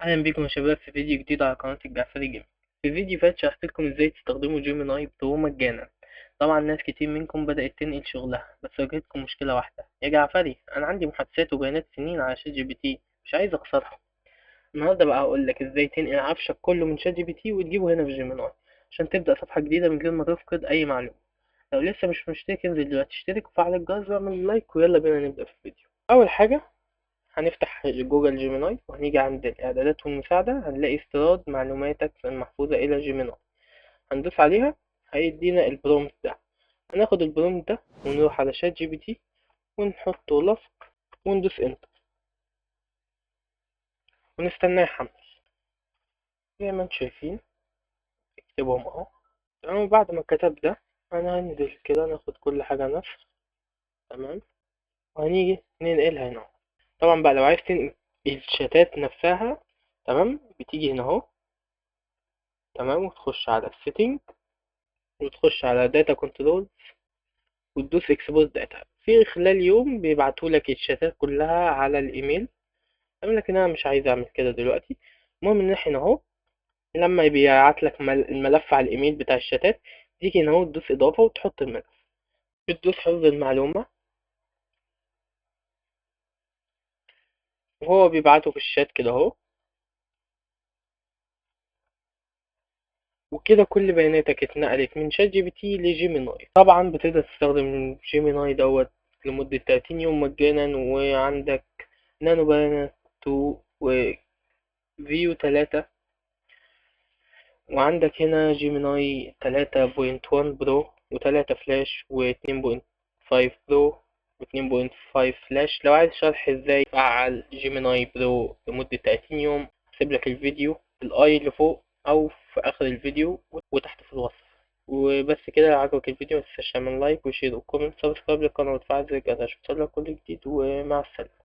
اهلا بيكم يا شباب في فيديو جديد على قناة الجعفري جيم. في فيديو فات شرحت لكم ازاي تستخدموا جيميناي برو مجانا. طبعا ناس كتير منكم بدأت تنقل شغلها، بس واجهتكم مشكلة واحدة: يا جعفري انا عندي محادثات وبيانات سنين على شات جي بي تي، مش عايز اخسرها. النهارده بقى هقول لك ازاي تنقل عفشك كله من شات جي بي تي وتجيبه هنا في جيميناي عشان تبدأ صفحة جديدة من غير ما تفقد اي معلومة. لو لسه مش مشترك انزل دلوقتي اشترك وفعل الجرس واعمل لايك، ويلا بينا نبدأ في الفيديو. اول حاجة هنفتح جوجل جيميناي وهنيجي عند الإعدادات والمساعدة، هنلاقي استيراد معلوماتك المحفوظة إلى جيميناي. هندوس عليها، هيدينا البرومت ده. هناخد البرومت ده ونروح على شات جي بي تي ونحطه لصق وندوس انتر ونستناه يحمل. زي ما انتم شايفين اكتبهم اهو. تمام، وبعد ما كتب ده انا هنزل كده ناخد كل حاجة نسخ. تمام، وهنيجي ننقلها هنا. طبعا بقى لو عايز تنقل الشتات نفسها، تمام، بتيجي هنا اهو. تمام، وتخش على السيتنج وتخش على داتا كنترول وتدوس اكسبورت داتا. في خلال يوم بيبعتولك الشتات كلها على الايميل. تمام، لكن انا مش عايز اعمل كده دلوقتي. المهم ان احنا اهو لما بيبعتلك الملف على الايميل بتاع الشتات، تيجي هنا اهو تدوس اضافة وتحط الملف، بتدوس حفظ المعلومة وهو بيبعته في الشات كده اهو. وكده كل بياناتك اتنقلت من شات جي بي تي لجيميناي. طبعا بتقدر تستخدم جيميناي دوت لمدة 30 يوم مجانا. وعندك نانو بانا 2 وفيو 3، وعندك هنا جيميناي 3.1 برو و3 فلاش و2.5 برو و2.5 فلاش. لو عايز شرح ازاي تفعل جيميناي برو لمدة 30 يوم هسيب لك الفيديو في الاي اللي فوق او في اخر الفيديو وتحت في الوصف. وبس كده، لو عجبك الفيديو متنساش تعمل لايك وشير وكومنت، سبسكرايب للقناة وتفعل زر الجرس عشان توصلك كل جديد. ومع السلامة.